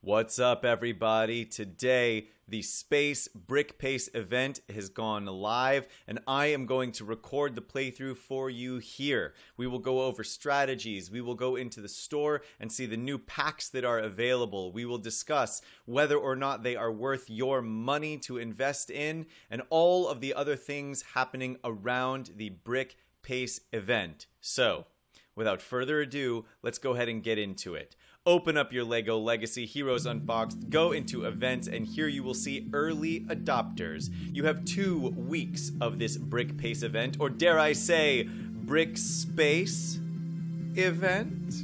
What's up, everybody? Today, the Space Brickpace event has gone live, and I am going to record the playthrough for you here. We will go over strategies, we will go into the store and see the new packs that are available. We will discuss whether or not they are worth your money to invest in, and all of the other things happening around the Brickpace event. So, without further ado, let's go ahead and get into it. Open up your LEGO Legacy Heroes Unboxed, go into events, and here you will see early adopters. You have 2 weeks of this Brickpace event, or dare I say, Brickspace event?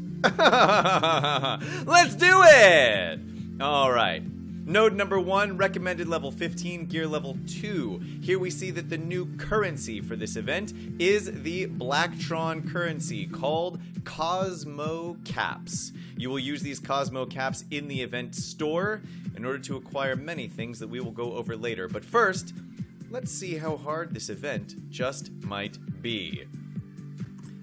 Let's do it! Alright. Node number 1, recommended level 15, gear level 2. Here we see that the new currency for this event is the Blacktron Quincy, called Cosmo Caps. You will use these Cosmo Caps in the event store in order to acquire many things that we will go over later. But first, let's see how hard this event just might be.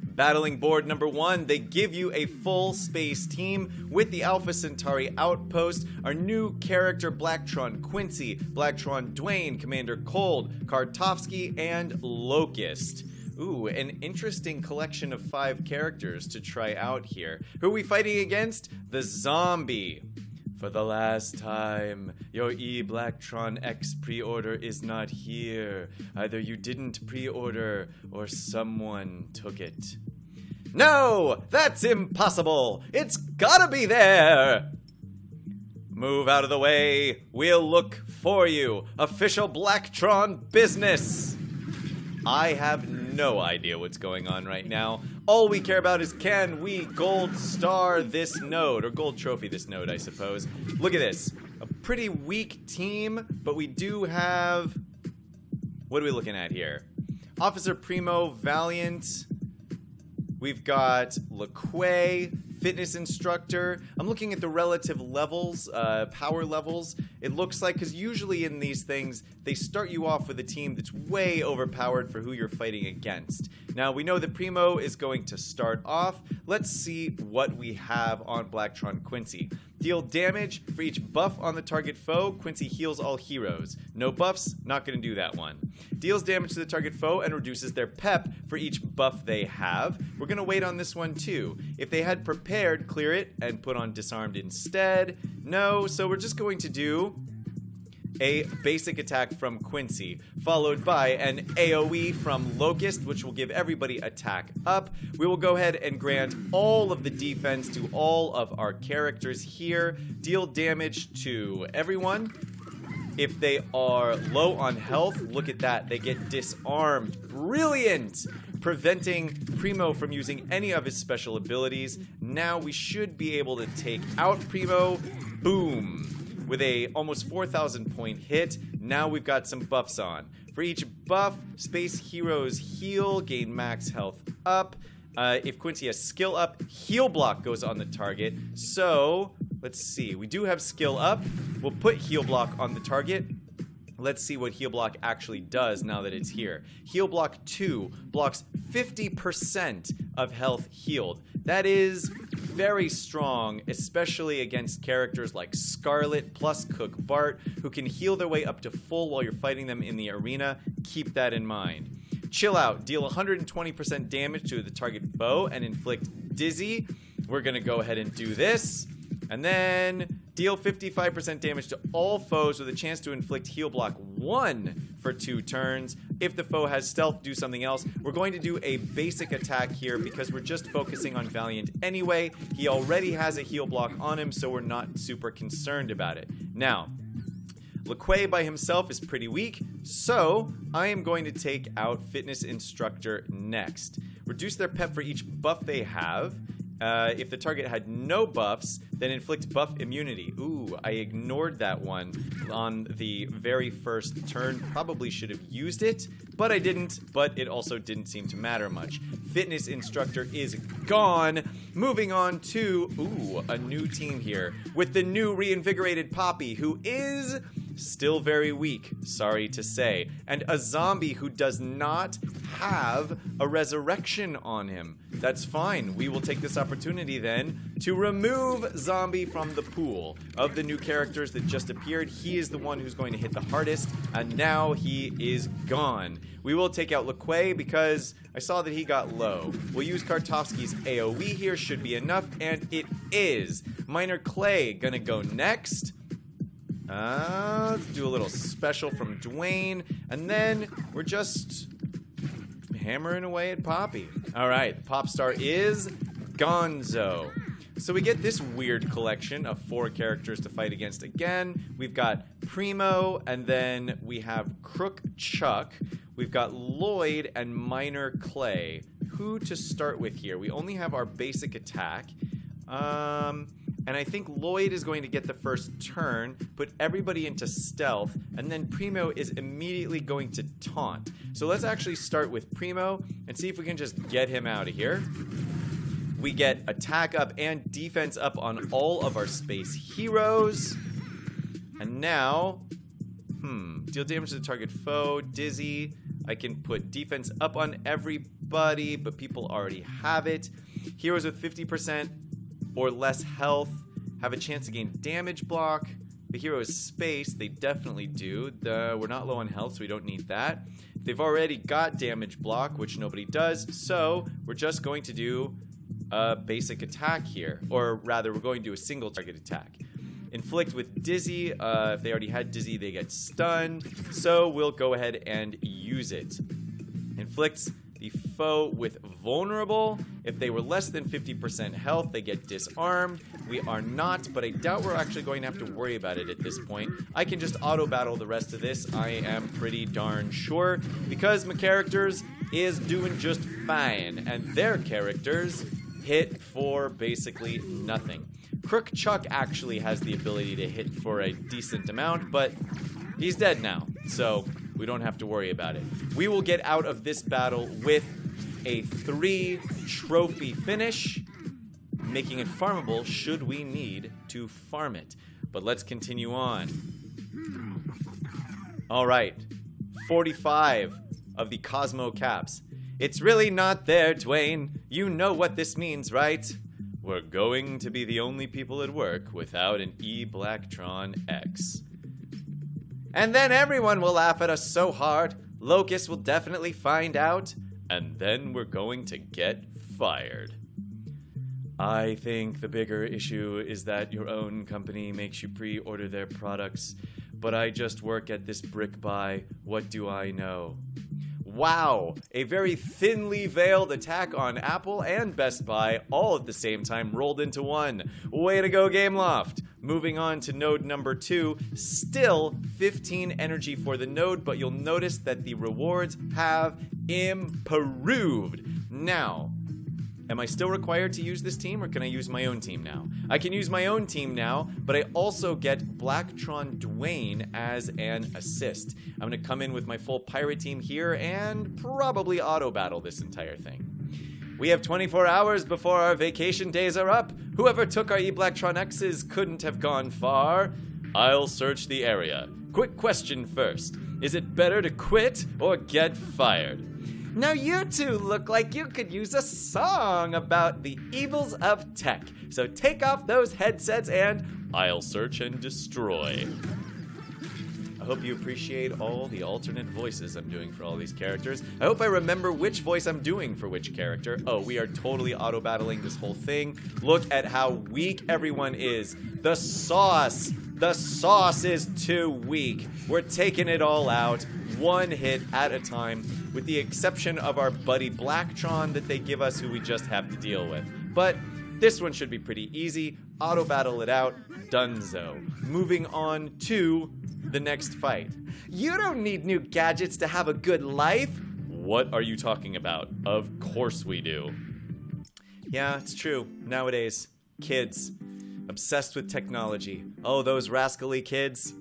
Battling board number 1, they give you a full space team with the Alpha Centauri outpost, our new character Blacktron Quincy, Blacktron Dwayne, Commander Cold, Kartovsky, and Locust. Ooh, an interesting collection of 5 characters to try out here. Who are we fighting against? The Zombie. For the last time, your Blacktron X pre-order is not here. Either you didn't pre-order, or someone took it. No! That's impossible! It's gotta be there! Move out of the way. We'll look for you. Official Blacktron business! I have no idea what's going on right now. All we care about is, can we gold star this node, or gold trophy this node, I suppose. Look at this. A pretty weak team, but we do have... What are we looking at here? Officer Primo, Valiant. We've got LeQuay, Fitness Instructor. I'm looking at the relative levels, power levels. It looks like, because usually in these things, they start you off with a team that's way overpowered for who you're fighting against. Now, we know that Primo is going to start off. Let's see what we have on Blacktron Quincy. Deal damage for each buff on the target foe. Quincy heals all heroes. No buffs, not going to do that one. Deals damage to the target foe and reduces their pep for each buff they have. We're going to wait on this one too. If they had prepared, clear it and put on disarmed instead. No, so we're just going to do a basic attack from Quincy, followed by an AoE from Locust, which will give everybody attack up. We will go ahead and grant all of the defense to all of our characters here. Deal damage to everyone. If they are low on health, look at that, they get disarmed. Brilliant! Preventing Primo from using any of his special abilities. Now we should be able to take out Primo. Boom! With a almost 4,000 point hit, now we've got some buffs on. For each buff, space heroes heal, gain max health up. If Quincy has skill up, heal block goes on the target. So, let's see, we do have skill up. We'll put heal block on the target. Let's see what heal block actually does now that it's here. Heal block 2 blocks 50% of health healed. That is very strong, especially against characters like Scarlet plus Cook Bart, who can heal their way up to full while you're fighting them in the arena. Keep that in mind. Chill Out, deal 120% damage to the target foe and inflict Dizzy. We're gonna go ahead and do this. And then deal 55% damage to all foes with a chance to inflict heal block 1 for 2 turns. If the foe has stealth, do something else. We're going to do a basic attack here because we're just focusing on Valiant anyway. He already has a heal block on him, so we're not super concerned about it. Now, LeQuay by himself is pretty weak, so I am going to take out Fitness Instructor next. Reduce their pep for each buff they have. If the target had no buffs, then inflict buff immunity. Ooh, I ignored that one on the very first turn. Probably should have used it, but I didn't. But it also didn't seem to matter much. Fitness Instructor is gone. Moving on to, a new team here with the new reinvigorated Poppy, who is Still very weak, sorry to say. And a zombie who does not have a resurrection on him. That's fine. We will take this opportunity then to remove Zombie from the pool of the new characters that just appeared. He is the one who's going to hit the hardest, and now he is gone. We will take out LeQuay because I saw that he got low. We'll use Kartovsky's AoE here, should be enough, and it is. Minor Clay gonna go next. Let's do a little special from Dwayne, and then we're just hammering away at Poppy. All right, pop star is Gonzo. So we get this weird collection of 4 characters to fight against again. We've got Primo, and then we have Crook Chuck. We've got Lloyd and Minor Clay. Who to start with here? We only have our basic attack. And I think Lloyd is going to get the first turn, put everybody into stealth, and then Primo is immediately going to taunt. So let's actually start with Primo and see if we can just get him out of here. We get attack up and defense up on all of our space heroes. And now, deal damage to the target foe, dizzy. I can put defense up on everybody, but people already have it. Heroes with 50% or less health have a chance to gain damage block. The hero's space, they definitely do. We're not low on health, so we don't need that. They've already got damage block, which nobody does, so we're just going to do a basic attack here. Or rather, we're going to do a single target attack. Inflict with Dizzy. If they already had Dizzy, they get stunned. So we'll go ahead and use it. Inflicts the foe with Vulnerable. If they were less than 50% health, they get disarmed. We are not, but I doubt we're actually going to have to worry about it at this point. I can just auto-battle the rest of this, I am pretty darn sure, because my characters is doing just fine, and their characters hit for basically nothing. Crook Chuck actually has the ability to hit for a decent amount, but he's dead now, so we don't have to worry about it. We will get out of this battle with a 3 trophy finish, making it farmable should we need to farm it. But let's continue on. All right, 45 of the Cosmo caps. It's really not there, Dwayne. You know what this means, right? We're going to be the only people at work without an Blacktron X. And then everyone will laugh at us so hard, Locust will definitely find out, and then we're going to get fired. I think the bigger issue is that your own company makes you pre-order their products, but I just work at this brick buy. What do I know? Wow, a very thinly veiled attack on Apple and Best Buy all at the same time rolled into one. Way to go, Gameloft. Moving on to node number 2, still 15 energy for the node, but you'll notice that the rewards have improved. Now, am I still required to use this team, or can I use my own team now? I can use my own team now, but I also get Blacktron Dwayne as an assist. I'm going to come in with my full pirate team here and probably auto-battle this entire thing. We have 24 hours before our vacation days are up. Whoever took our Blacktron X's couldn't have gone far. I'll search the area. Quick question first. Is it better to quit or get fired? Now you two look like you could use a song about the evils of tech. So take off those headsets and I'll search and destroy. I hope you appreciate all the alternate voices I'm doing for all these characters. I hope I remember which voice I'm doing for which character. Oh, we are totally auto-battling this whole thing. Look at how weak everyone is. The sauce is too weak. We're taking it all out, one hit at a time, with the exception of our buddy Blacktron that they give us, who we just have to deal with. But this one should be pretty easy. Auto-battle it out. Dunzo. Moving on to the next fight. You don't need new gadgets to have a good life. What are you talking about? Of course we do. Yeah, it's true. Nowadays, kids, obsessed with technology. Oh, those rascally kids.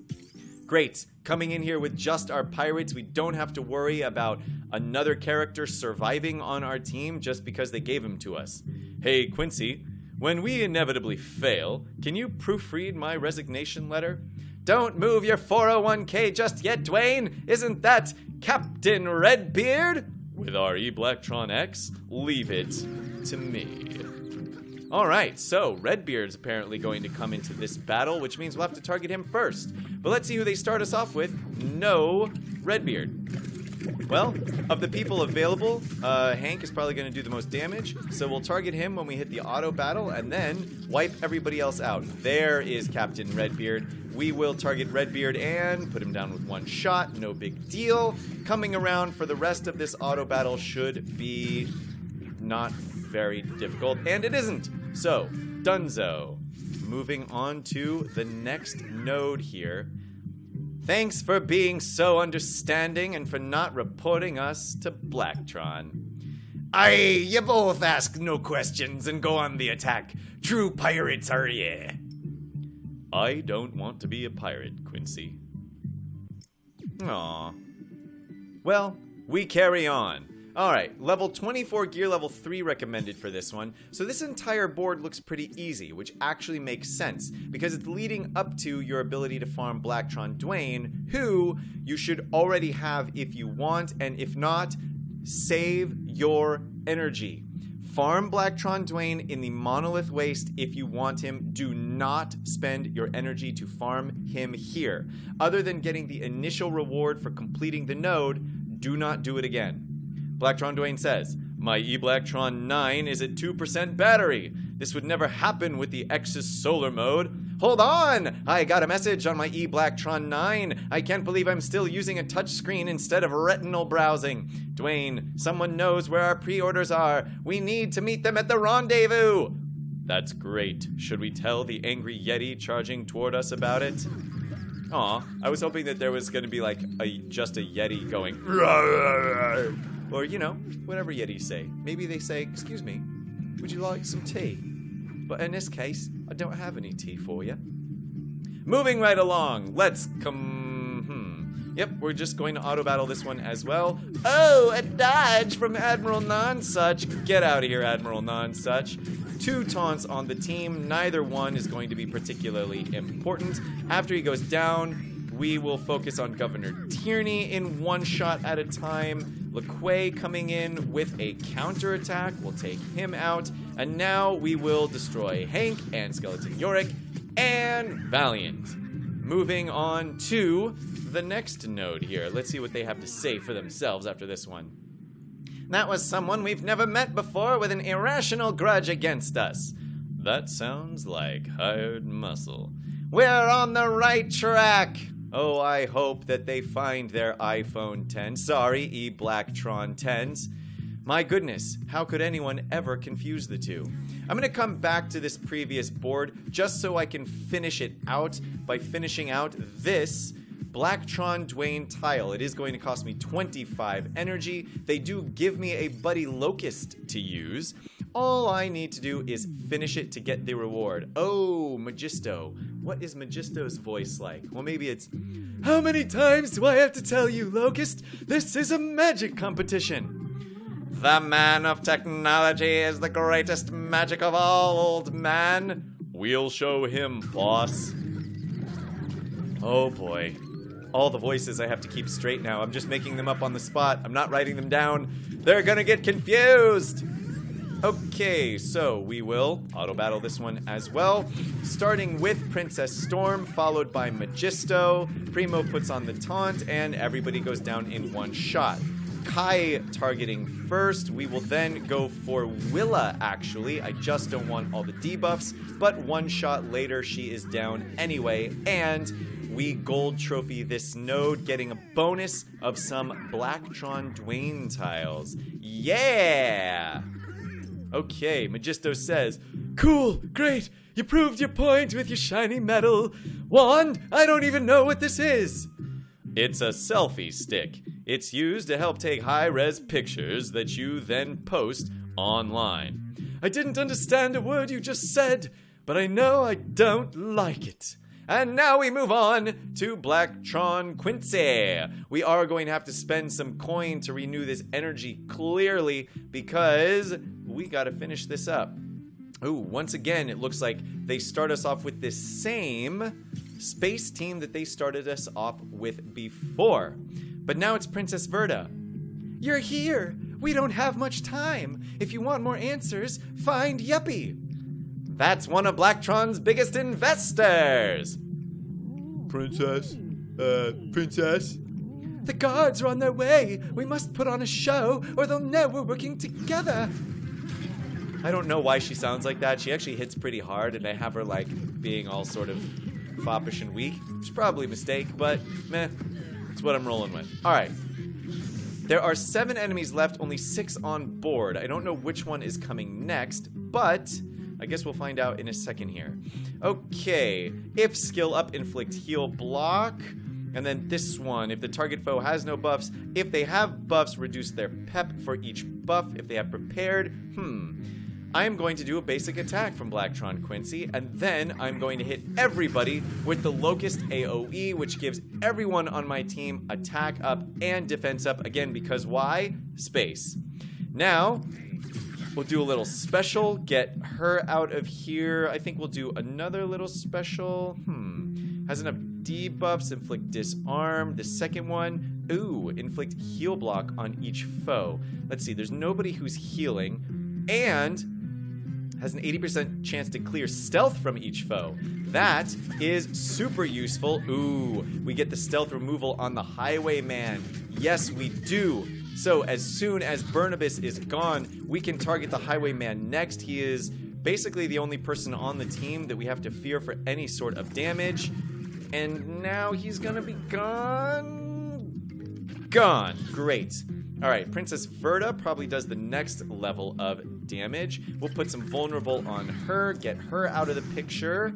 Great. Coming in here with just our pirates, we don't have to worry about another character surviving on our team just because they gave him to us. Hey, Quincy, when we inevitably fail, can you proofread my resignation letter? Don't move your 401k just yet, Dwayne. Isn't that Captain Redbeard? With our Blacktron X, leave it to me. Alright, so Redbeard's apparently going to come into this battle, which means we'll have to target him first. But let's see who they start us off with. No Redbeard. Well, of the people available, Hank is probably going to do the most damage, so we'll target him when we hit the auto battle and then wipe everybody else out. There is Captain Redbeard. We will target Redbeard and put him down with one shot, no big deal. Coming around for the rest of this auto battle should be not very difficult, and it isn't. So, Dunzo. Moving on to the next node here. Thanks for being so understanding and for not reporting us to Blacktron. Aye, you both ask no questions and go on the attack. True pirates are ye. I don't want to be a pirate, Quincy. Aw. Well, we carry on. Alright, level 24, gear level 3 recommended for this one. So this entire board looks pretty easy, which actually makes sense, because it's leading up to your ability to farm Blacktron Dwayne, who you should already have if you want, and if not, save your energy. Farm Blacktron Dwayne in the Monolith Waste if you want him. Do not spend your energy to farm him here. Other than getting the initial reward for completing the node, do not do it again. Blacktron Dwayne says, my Blacktron 9 is at 2% battery. This would never happen with the X's solar mode. Hold on! I got a message on my Blacktron 9. I can't believe I'm still using a touchscreen instead of retinal browsing. Dwayne, someone knows where our pre-orders are. We need to meet them at the rendezvous. That's great. Should we tell the angry Yeti charging toward us about it? Aw, I was hoping that there was going to be like just a Yeti going, or, you know, whatever Yetis say. Maybe they say, excuse me, would you like some tea? But in this case, I don't have any tea for you. Moving right along, let's Yep, we're just going to auto-battle this one as well. Oh, a dodge from Admiral Nonsuch. Get out of here, Admiral Nonsuch. 2 taunts on the team. Neither one is going to be particularly important. After he goes down, we will focus on Governor Tierney in one shot at a time. LeQuay coming in with a counterattack. We'll take him out. And now we will destroy Hank and Skeleton Yorick and Valiant. Moving on to the next node here. Let's see what they have to say for themselves after this one. That was someone we've never met before with an irrational grudge against us. That sounds like hired muscle. We're on the right track. Oh, I hope that they find their iPhone 10. Sorry, Blacktron 10s. My goodness, how could anyone ever confuse the two? I'm going to come back to this previous board just so I can finish it out by finishing out this Blacktron Dwayne tile. It is going to cost me 25 energy. They do give me a Buddy Locust to use. All I need to do is finish it to get the reward. Oh, Magisto. What is Magisto's voice like? Well, maybe it's, how many times do I have to tell you, Locust? This is a magic competition. The man of technology is the greatest magic of all, old man. We'll show him, boss. Oh boy. All the voices I have to keep straight now. I'm just making them up on the spot. I'm not writing them down. They're gonna get confused. Okay, so we will auto-battle this one as well. Starting with Princess Storm, followed by Magisto. Primo puts on the taunt, and everybody goes down in one shot. Kai targeting first. We will then go for Willa, actually. I just don't want all the debuffs, but one shot later, she is down anyway, and we gold trophy this node, getting a bonus of some Blacktron Dwayne tiles. Yeah! Okay, Magisto says, cool, great, you proved your point with your shiny metal. Wand, I don't even know what this is. It's a selfie stick. It's used to help take high-res pictures that you then post online. I didn't understand a word you just said, but I know I don't like it. And now we move on to Blacktron Quincy. We are going to have to spend some coin to renew this energy clearly because we got to finish this up. Ooh, once again, it looks like they start us off with this same space team that they started us off with before. But now it's Princess Verda. You're here. We don't have much time. If you want more answers, find Yuppie. That's one of Blacktron's biggest investors. Princess? The guards are on their way. We must put on a show or they'll know we're working together. I don't know why she sounds like that. She actually hits pretty hard, and I have her like being all sort of foppish and weak. It's probably a mistake, but meh, it's what I'm rolling with. All right. There are 7 enemies left, only 6 on board. I don't know which one is coming next, but I guess we'll find out in a second here. Okay, if skill up, inflict heal block. And then this one, if the target foe has no buffs, if they have buffs, reduce their pep for each buff. If they have prepared, I am going to do a basic attack from Blacktron Quincy, and then I'm going to hit everybody with the Locust AoE, which gives everyone on my team attack up and defense up. Again, because why? Space. Now, we'll do a little special, get her out of here. I think we'll do another little special. Has enough debuffs, inflict disarm. The second one, inflict heal block on each foe. Let's see, there's nobody who's healing, and has an 80% chance to clear stealth from each foe. That is super useful. We get the stealth removal on the Highwayman. Yes, we do. So as soon as Barnabas is gone, we can target the Highwayman next. He is basically the only person on the team that we have to fear for any sort of damage. And now he's gonna be gone. Gone. Great. All right, Princess Verda probably does the next level of damage. We'll put some vulnerable on her, get her out of the picture.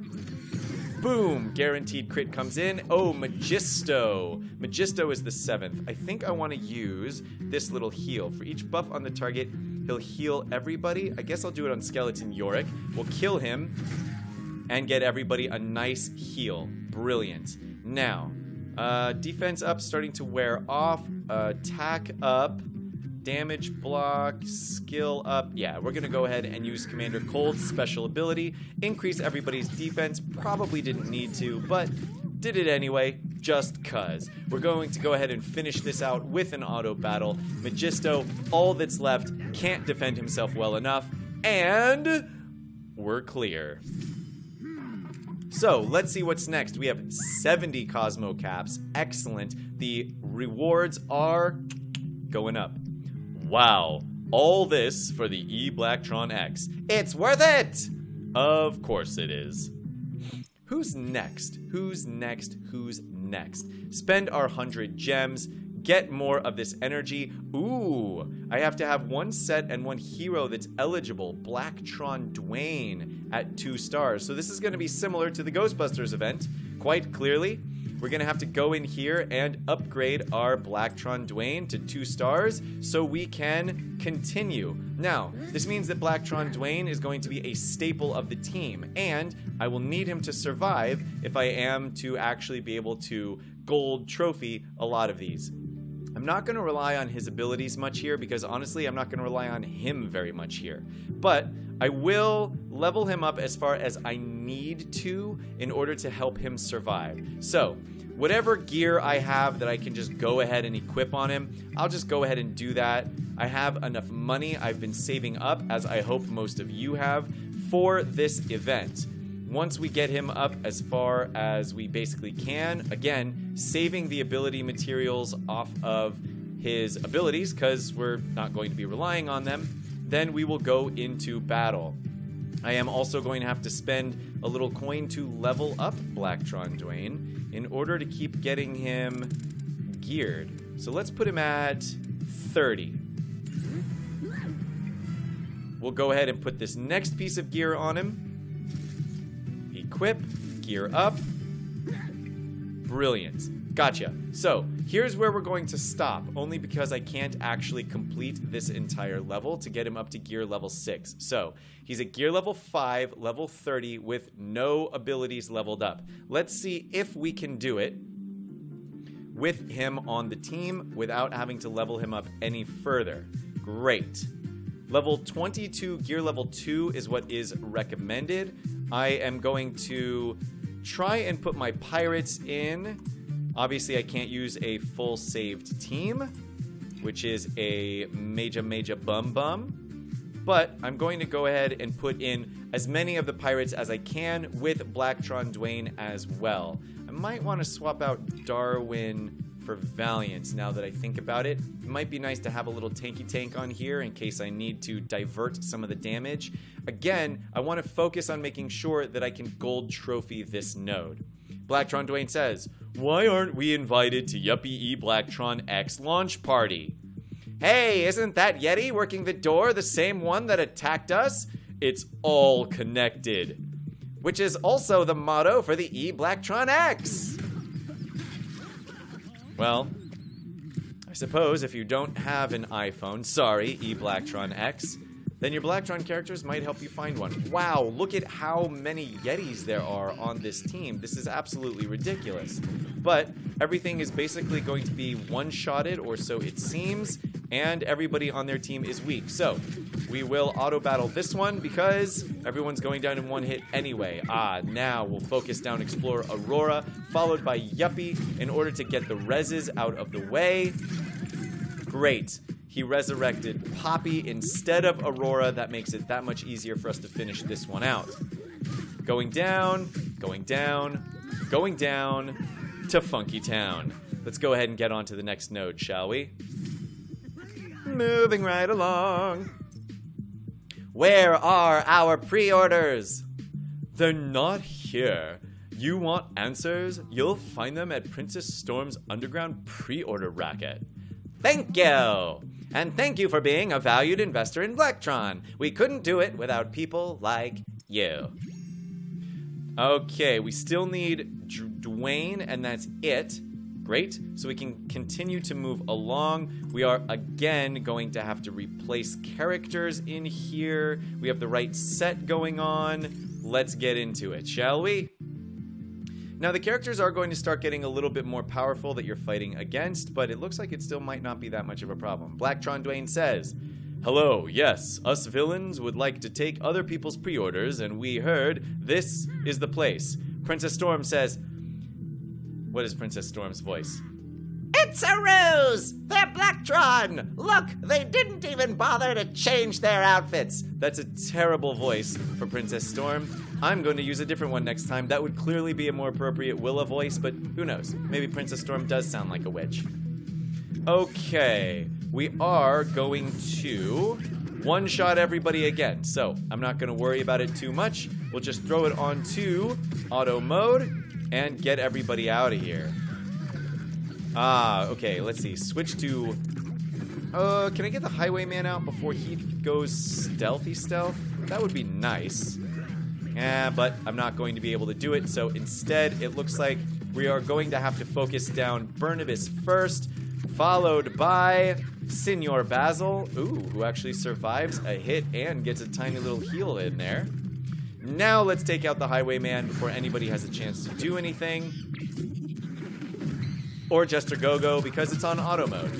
Boom, guaranteed crit comes in. Oh, Magisto. Magisto is the 7th. I think I want to use this little heal. For each buff on the target, he'll heal everybody. I guess I'll do it on Skeleton Yorick. We'll kill him and get everybody a nice heal. Brilliant. Now, defense up, starting to wear off. Attack up. Damage block. Skill up. Yeah, we're going to go ahead and use Commander Cold's special ability. Increase everybody's defense. Probably didn't need to, but did it anyway, just cuz. We're going to go ahead and finish this out with an auto battle. Magisto, all that's left, can't defend himself well enough, and we're clear. So, let's see what's next. We have 70 Cosmo Caps. Excellent. The rewards are going up. Wow. All this for the E-Blacktron X. It's worth it! Of course it is. Who's next? Who's next? Who's next? Spend our 100 gems. Get more of this energy. I have to have 1 set and 1 hero that's eligible. Blacktron Dwayne at 2 stars. So this is going to be similar to the Ghostbusters event, quite clearly. We're going to have to go in here and upgrade our Blacktron Dwayne to 2 stars so we can continue. Now, this means that Blacktron Dwayne is going to be a staple of the team, and I will need him to survive if I am to actually be able to gold trophy a lot of these. I'm not going to rely on his abilities much here because honestly, I'm not going to rely on him very much here. But I will level him up as far as I need to in order to help him survive. So, whatever gear I have that I can just go ahead and equip on him, I'll just go ahead and do that. I have enough money I've been saving up, as I hope most of you have, for this event. Once we get him up as far as we basically can, again, saving the ability materials off of his abilities because we're not going to be relying on them, then we will go into battle. I am also going to have to spend a little coin to level up Blacktron Dwayne in order to keep getting him geared. So let's put him at 30. We'll go ahead and put this next piece of gear on him. Equip, gear up. Brilliant. Gotcha. So, here's where we're going to stop, only because I can't actually complete this entire level to get him up to gear level 6. So, he's at gear level 5, level 30, with no abilities leveled up. Let's see if we can do it with him on the team without having to level him up any further. Great. Level 22, gear level 2 is what is recommended. I am going to try and put my pirates in. Obviously, I can't use a full saved team, which is a major bum. But I'm going to go ahead and put in as many of the pirates as I can with Blacktron Dwayne as well. I might want to swap out Darwin for Valiant now that I think about it. It might be nice to have a little tanky tank on here in case I need to divert some of the damage. Again, I want to focus on making sure that I can gold trophy this node. Blacktron Dwayne says, "Why aren't we invited to Yuppie E Blacktron X launch party?" Hey, isn't that Yeti working the door the same one that attacked us? It's all connected. Which is also the motto for the E Blacktron X. Well, I suppose if you don't have an iPhone, sorry, E Blacktron X, then your Blacktron characters might help you find one. Wow, look at how many Yetis there are on this team. This is absolutely ridiculous. But everything is basically going to be one-shotted, or so it seems, and everybody on their team is weak. So, we will auto-battle this one because everyone's going down in one hit anyway. Now we'll focus down Explore Aurora, followed by Yuppie, in order to get the reses out of the way. Great. He resurrected Poppy instead of Aurora. That makes it that much easier for us to finish this one out. Going down, going down, going down to Funky Town. Let's go ahead and get on to the next node, shall we? Moving right along. Where are our pre-orders? They're not here. You want answers? You'll find them at Princess Storm's underground pre-order racket. Thank you! And thank you for being a valued investor in Blacktron. We couldn't do it without people like you. Okay, we still need Dwayne, and that's it. Great, so we can continue to move along. We are again going to have to replace characters in here. We have the right set going on. Let's get into it, shall we? Now, the characters are going to start getting a little bit more powerful that you're fighting against, but it looks like it still might not be that much of a problem. Blacktron Dwayne says, "Hello, yes, us villains would like to take other people's pre-orders, and we heard this is the place." Princess Storm says, what is Princess Storm's voice? "It's a ruse! They're Blacktron! Look, they didn't even bother to change their outfits!" That's a terrible voice for Princess Storm. I'm going to use a different one next time. That would clearly be a more appropriate Willa voice, but who knows? Maybe Princess Storm does sound like a witch. Okay, we are going to one-shot everybody again, so I'm not going to worry about it too much. We'll just throw it onto auto mode and get everybody out of here. Okay, let's see. Switch to... can I get the Highwayman out before he goes stealthy stealth? That would be nice. But I'm not going to be able to do it, so instead it looks like we are going to have to focus down Burnibus first, followed by Senor Basil, who actually survives a hit and gets a tiny little heal in there. Now let's take out the Highwayman before anybody has a chance to do anything. Or Jester Go-Go, because it's on auto mode.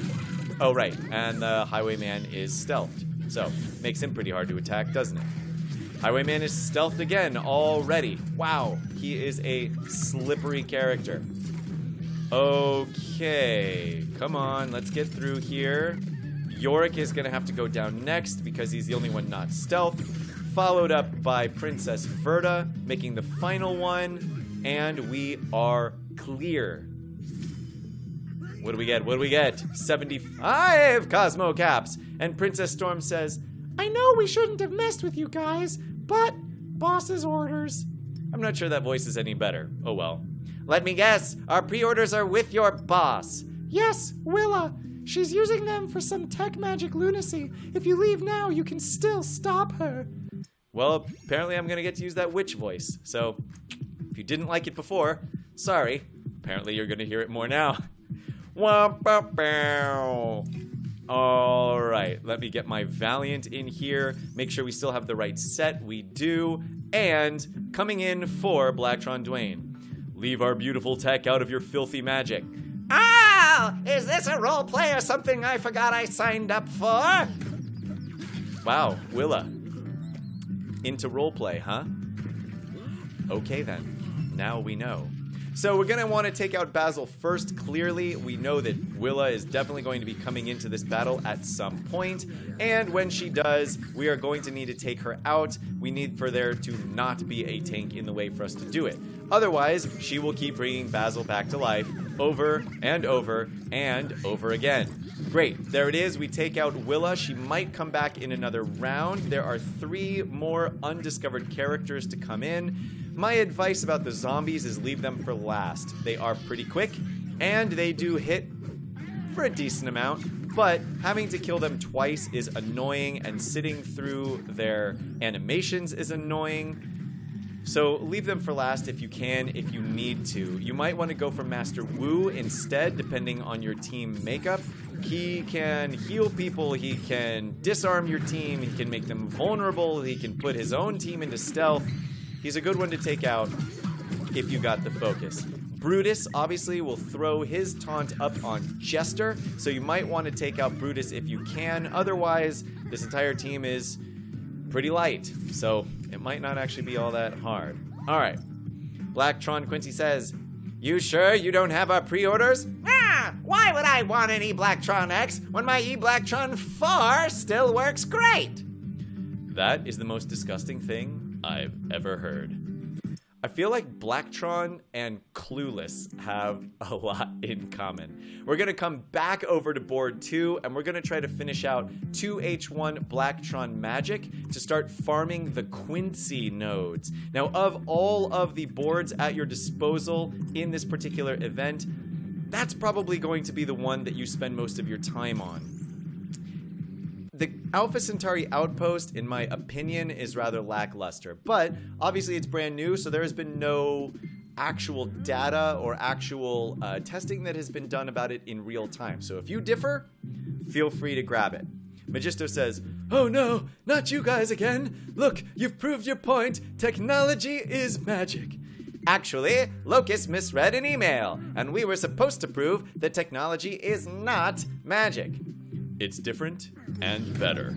Oh, right, and the Highwayman is stealthed, so makes him pretty hard to attack, doesn't it? Highwayman is stealthed again already. Wow, he is a slippery character. Okay, come on, let's get through here. Yorick is gonna have to go down next because he's the only one not stealth. Followed up by Princess Verda, making the final one, and we are clear. What do we get? What do we get? 75 Cosmo Caps. And Princess Storm says, "I know we shouldn't have messed with you guys, but boss's orders." I'm not sure that voice is any better. Oh well. "Let me guess, our pre-orders are with your boss." "Yes, Willa. She's using them for some tech magic lunacy. If you leave now, you can still stop her." Well, apparently I'm gonna get to use that witch voice. So, if you didn't like it before, sorry. Apparently you're gonna hear it more now. Alright, let me get my Valiant in here. Make sure we still have the right set. We do. And coming in for Blacktron Dwayne. "Leave our beautiful tech out of your filthy magic." "Oh, is this a role play or something I forgot I signed up for?" Wow, Willa. Into roleplay, huh? Okay then. now we know. So we're going to want to take out Basil first. Clearly, we know that Willa is definitely going to be coming into this battle at some point. And when she does, we are going to need to take her out. We need for there to not be a tank in the way for us to do it. Otherwise, she will keep bringing Basil back to life over and over and over again. Great, there it is. We take out Willa. She might come back in another round. There are 3 more undiscovered characters to come in. My advice about the zombies is leave them for last. They are pretty quick, and they do hit for a decent amount, but having to kill them twice is annoying, and sitting through their animations is annoying. So leave them for last if you can, if you need to. You might want to go for Master Wu instead, depending on your team makeup. He can heal people, he can disarm your team, he can make them vulnerable, he can put his own team into stealth. He's a good one to take out if you got the focus. Brutus obviously will throw his taunt up on Jester, so you might want to take out Brutus if you can. Otherwise, this entire team is pretty light, so it might not actually be all that hard. All right. Blacktron Quincy says, "You sure you don't have our pre-orders?" Why would I want an E-Blacktron X when my E-Blacktron 4 still works great? That is the most disgusting thing I've ever heard. I feel like Blacktron and Clueless have a lot in common. We're going to come back over to board 2, and we're going to try to finish out 2H1 Blacktron Magic to start farming the Quincy nodes. Now, of all of the boards at your disposal in this particular event, that's probably going to be the one that you spend most of your time on. The Alpha Centauri Outpost, in my opinion, is rather lackluster, but obviously it's brand new, so there has been no actual data or actual testing that has been done about it in real time. So if you differ, feel free to grab it. Magisto says, "Oh no, not you guys again. Look, you've proved your point. Technology is magic." Actually, Locust misread an email, and we were supposed to prove that technology is not magic. It's different and better.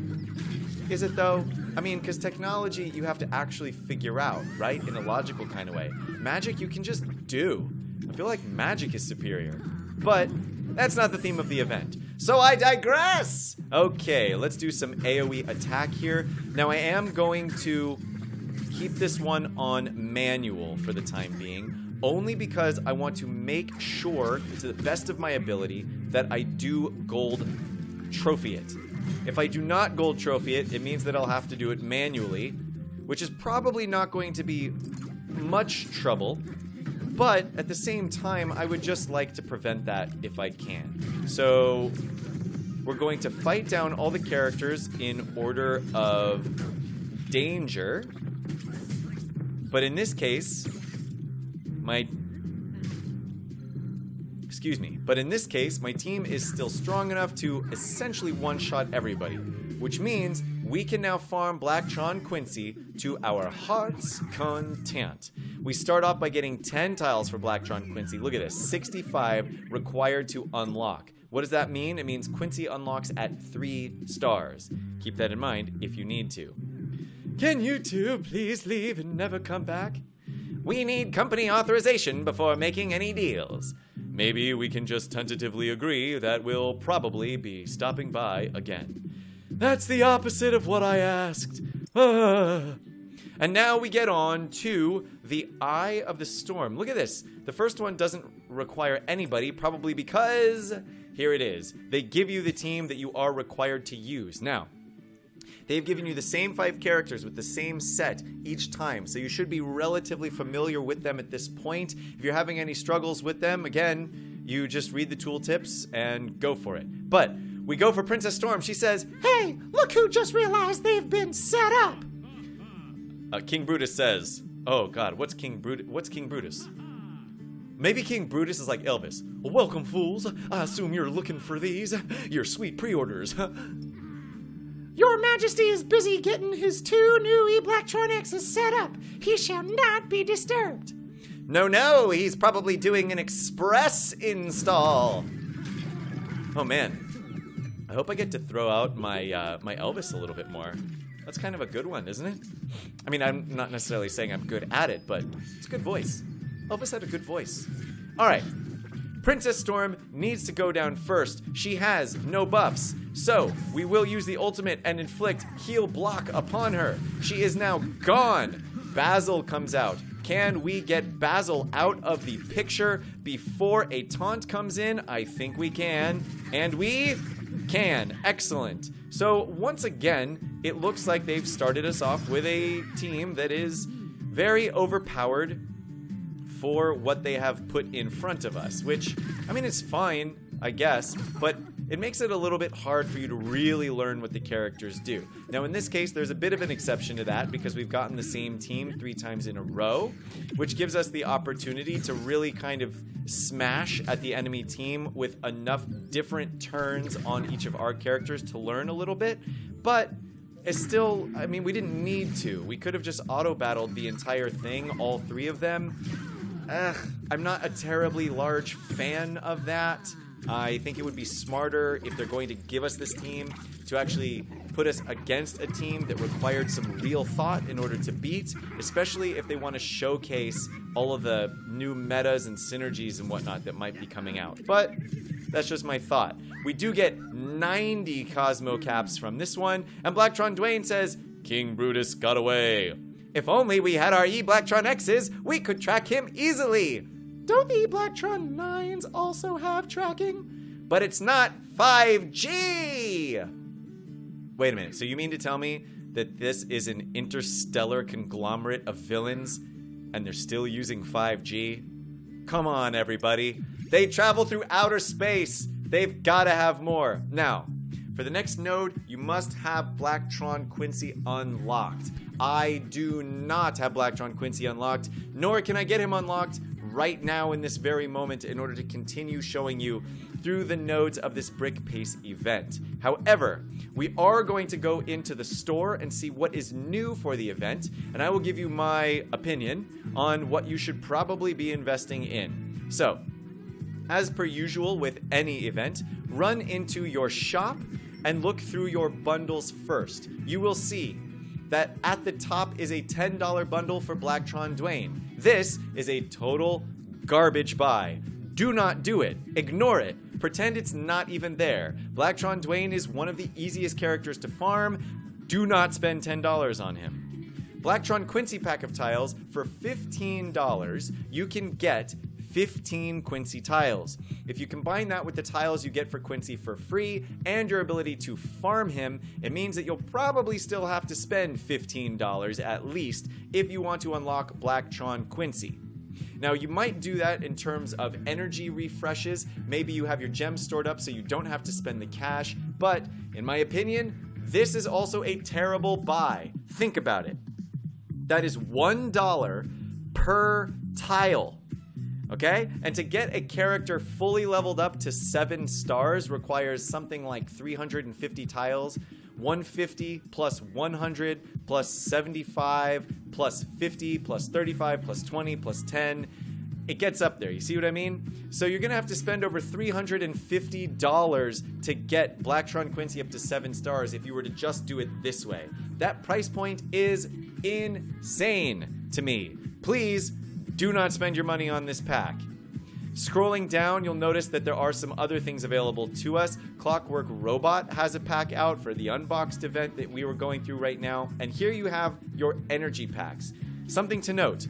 Is it though? I mean, because technology you have to actually figure out, right? In a logical kind of way. Magic you can just do. I feel like magic is superior. But that's not the theme of the event. So I digress! Okay, let's do some AoE attack here. Now I am going to keep this one on manual for the time being, only because I want to make sure, to the best of my ability, that I do gold trophy it. If I do not gold trophy it, it means that I'll have to do it manually, which is probably not going to be much trouble, but at the same time, I would just like to prevent that if I can. So we're going to fight down all the characters in order of danger, but in this case, my team is still strong enough to essentially one-shot everybody, which means we can now farm Blacktron Quincy to our heart's content. We start off by getting 10 tiles for Blacktron Quincy. Look at this, 65 required to unlock. What does that mean? It means Quincy unlocks at 3 stars. Keep that in mind if you need to. Can you two please leave and never come back? We need company authorization before making any deals. Maybe we can just tentatively agree that we'll probably be stopping by again. That's the opposite of what I asked. And now we get on to the Eye of the Storm. Look at this. The first one doesn't require anybody, probably because, here it is. They give you the team that you are required to use. Now, they've given you the same 5 characters with the same set each time, so you should be relatively familiar with them at this point. If you're having any struggles with them, again, you just read the tooltips and go for it. But we go for Princess Storm. She says, Hey, look who just realized they've been set up. King Brutus says, oh god, what's King Brutus? Maybe King Brutus is like Elvis. Welcome, fools. I assume you're looking for these. Your sweet pre-orders. Your Majesty is busy getting his 2 new E-Blacktron X's set up. He shall not be disturbed. No, he's probably doing an express install. Oh man, I hope I get to throw out my my Elvis a little bit more. That's kind of a good one, isn't it? I mean, I'm not necessarily saying I'm good at it, but it's a good voice. Elvis had a good voice. All right. Princess Storm needs to go down first. She has no buffs. So, we will use the ultimate and inflict heal block upon her. She is now gone. Basil comes out. Can we get Basil out of the picture before a taunt comes in? I think we can. And we can. Excellent. So, once again, it looks like they've started us off with a team that is very overpowered for what they have put in front of us, which, I mean, it's fine, I guess, but it makes it a little bit hard for you to really learn what the characters do. Now, in this case, there's a bit of an exception to that because we've gotten the same team 3 times in a row, which gives us the opportunity to really kind of smash at the enemy team with enough different turns on each of our characters to learn a little bit, but it's still, I mean, we didn't need to. We could have just auto-battled the entire thing, all 3 of them. I'm not a terribly large fan of that. I think it would be smarter if they're going to give us this team to actually put us against a team that required some real thought in order to beat, especially if they want to showcase all of the new metas and synergies and whatnot that might be coming out. But that's just my thought. We do get 90 Cosmo Caps from this one, and Blacktron Dwayne says, King Brutus got away. If only we had our E-Blacktron X's, we could track him easily. Don't the E-Blacktron 9s also have tracking? But it's not 5G! Wait a minute, so you mean to tell me that this is an interstellar conglomerate of villains and they're still using 5G? Come on, everybody. They travel through outer space. They've got to have more. Now, for the next node, you must have Blacktron Quincy unlocked. I do not have Blacktron Quincy unlocked, nor can I get him unlocked right now in this very moment in order to continue showing you through the nodes of this Brickpace event. However, we are going to go into the store and see what is new for the event, and I will give you my opinion on what you should probably be investing in. So, as per usual with any event, run into your shop and look through your bundles first. You will see that at the top is a $10 bundle for Blacktron Dwayne. This is a total garbage buy. Do not do it. Ignore it. Pretend it's not even there. Blacktron Dwayne is one of the easiest characters to farm. Do not spend $10 on him. Blacktron Quincy pack of tiles for $15, you can get 15 Quincy tiles. If you combine that with the tiles you get for Quincy for free and your ability to farm him, it means that you'll probably still have to spend $15 at least if you want to unlock Blacktron Quincy. Now, you might do that in terms of energy refreshes. Maybe you have your gems stored up so you don't have to spend the cash, but in my opinion, this is also a terrible buy. Think about it. That is $1 per tile. Okay? And to get a character fully leveled up to 7 stars requires something like 350 tiles, 150 plus 100 plus 75 plus 50 plus 35 plus 20 plus 10. It gets up there. You see what I mean? So you're going to have to spend over $350 to get Blacktron Quincy up to 7 stars if you were to just do it this way. That price point is insane to me. Please do not spend your money on this pack. Scrolling down, you'll notice that there are some other things available to us. Clockwork Robot has a pack out for the Unboxed event that we were going through right now. And here you have your energy packs. Something to note.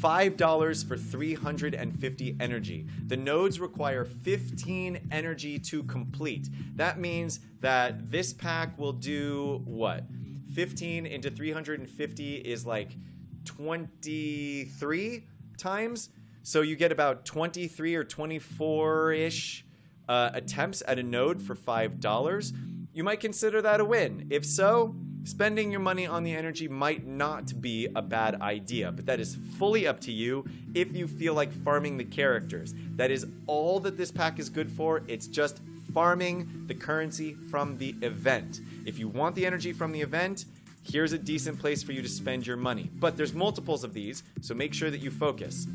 $5 for 350 energy. The nodes require 15 energy to complete. That means that this pack will do what? 15 into 350 is like 23 times. So you get about 23 or 24-ish attempts at a node for $5. You might consider that a win. If so, spending your money on the energy might not be a bad idea, but that is fully up to you if you feel like farming the characters. That is all that this pack is good for. It's just farming the currency from the event. If you want the energy from the event, here's a decent place for you to spend your money. But there's multiples of these, so make sure that you focus.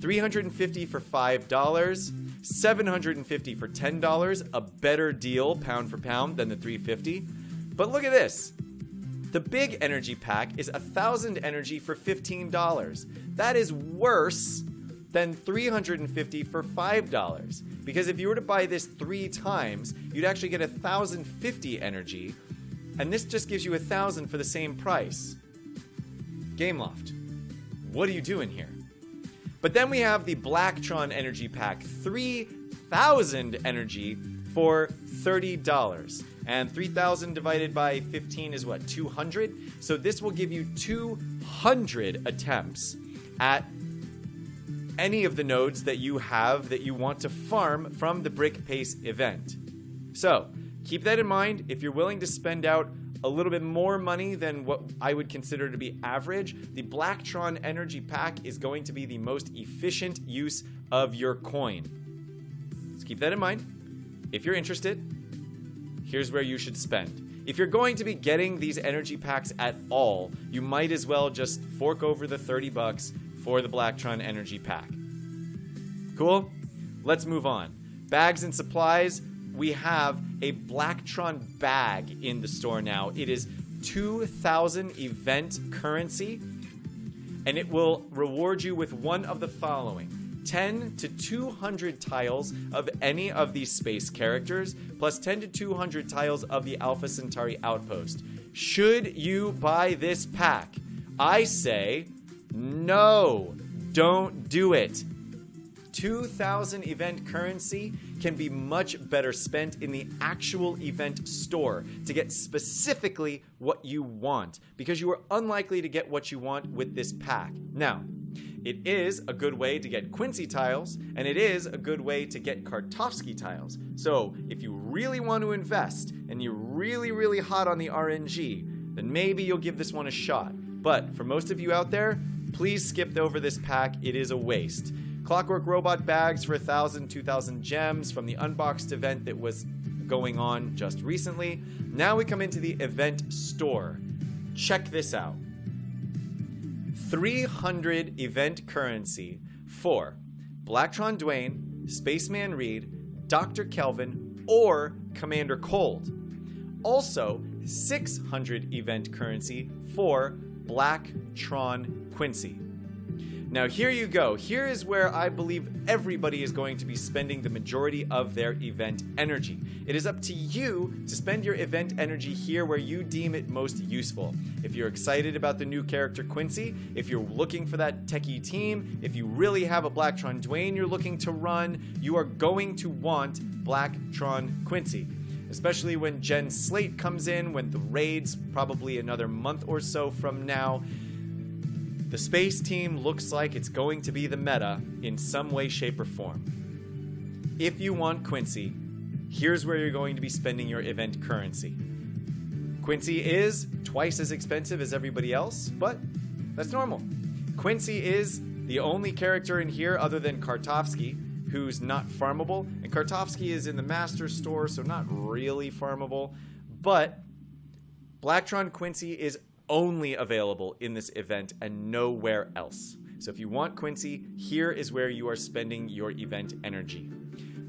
350 for $5, 750 for $10, a better deal pound for pound than the 350. But look at this. The big energy pack is 1,000 energy for $15. That is worse than 350 for $5. Because if you were to buy this 3 times, you'd actually get 1,050 energy, and this just gives you 1,000 for the same price. Gameloft, what are you doing here? But then we have the Blacktron energy pack, 3,000 energy for $30. And 3,000 divided by 15 is what, 200? So this will give you 200 attempts at any of the nodes that you have that you want to farm from the Brickpace event. So keep that in mind. If you're willing to spend out a little bit more money than what I would consider to be average, the Blacktron energy pack is going to be the most efficient use of your coin. So keep that in mind. If you're interested, here's where you should spend. If you're going to be getting these energy packs at all, you might as well just fork over the $30 for the Blacktron energy pack. Cool? Let's move on. Bags and supplies. We have a Blacktron bag in the store now. It is 2,000 event currency, and it will reward you with one of the following: 10 to 200 tiles of any of these space characters, plus 10 to 200 tiles of the Alpha Centauri outpost. Should you buy this pack? I say no, don't do it. 2,000 event currency can be much better spent in the actual event store to get specifically what you want, because you are unlikely to get what you want with this pack. Now, it is a good way to get Quincy tiles, and it is a good way to get Kartovsky tiles. So if you really want to invest and you're really, really hot on the RNG, then maybe you'll give this one a shot. But for most of you out there, please skip over this pack. It is a waste. Clockwork Robot bags for 1,000, 2,000 gems from the Unboxed event that was going on just recently. Now we come into the event store. Check this out. 300 event currency for Blacktron Dwayne, Spaceman Reed, Dr. Kelvin, or Commander Cold. Also, 600 event currency for Blacktron Quincy. Now here you go. Here is where I believe everybody is going to be spending the majority of their event energy. It is up to you to spend your event energy here where you deem it most useful. If you're excited about the new character Quincy, if you're looking for that techie team, if you really have a Blacktron Dwayne you're looking to run, you are going to want Blacktron Quincy. Especially when Gen Slate comes in, when the raid's probably another month or so from now. The space team looks like it's going to be the meta in some way, shape, or form. If you want Quincy, here's where you're going to be spending your event currency. Quincy is twice as expensive as everybody else, but that's normal. Quincy is the only character in here other than Kartovsky who's not farmable, and Kartovsky is in the Master Store, so not really farmable, but Blacktron Quincy is only available in this event and nowhere else. So if you want Quincy, here is where you are spending your event energy.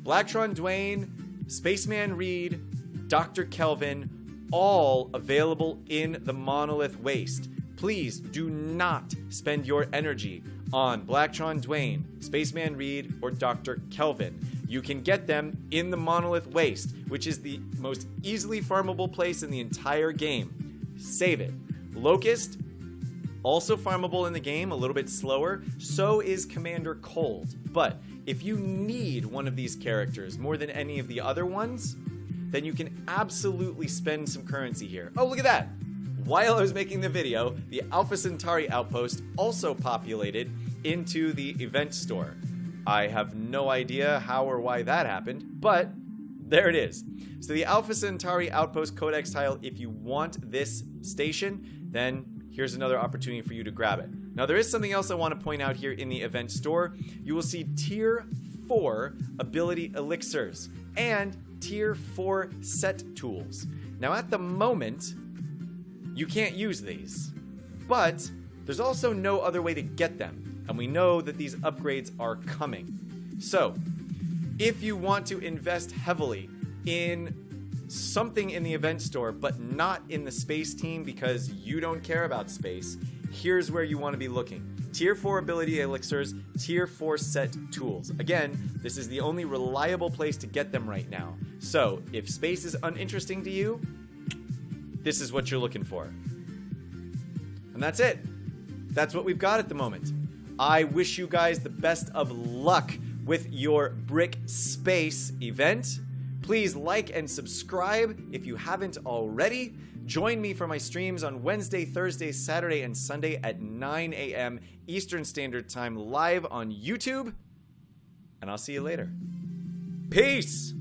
Blacktron Dwayne, Spaceman Reed, Dr. Kelvin, all available in the Monolith Waste. Please do not spend your energy on Blacktron Dwayne, Spaceman Reed, or Dr. Kelvin. You can get them in the Monolith Waste, which is the most easily farmable place in the entire game. Save it. Locust, also farmable in the game, a little bit slower. So is Commander Cold. But if you need one of these characters more than any of the other ones, then you can absolutely spend some currency here. Oh, look at that! While I was making the video, the Alpha Centauri outpost also populated into the event store. I have no idea how or why that happened, but there it is. So the Alpha Centauri outpost codex tile, if you want this station, then here's another opportunity for you to grab it. Now there is something else I want to point out here in the event store. You will see tier 4 ability elixirs and tier 4 set tools. Now at the moment, you can't use these, but there's also no other way to get them, and we know that these upgrades are coming. So if you want to invest heavily in something in the event store, but not in the space team because you don't care about space, here's where you want to be looking. Tier 4 ability elixirs, Tier 4 set tools. Again, this is the only reliable place to get them right now. So, if space is uninteresting to you, this is what you're looking for. And that's it. That's what we've got at the moment. I wish you guys the best of luck with your Brickpace event. Please like and subscribe if you haven't already. Join me for my streams on Wednesday, Thursday, Saturday, and Sunday at 9 a.m. Eastern Standard Time live on YouTube. And I'll see you later. Peace!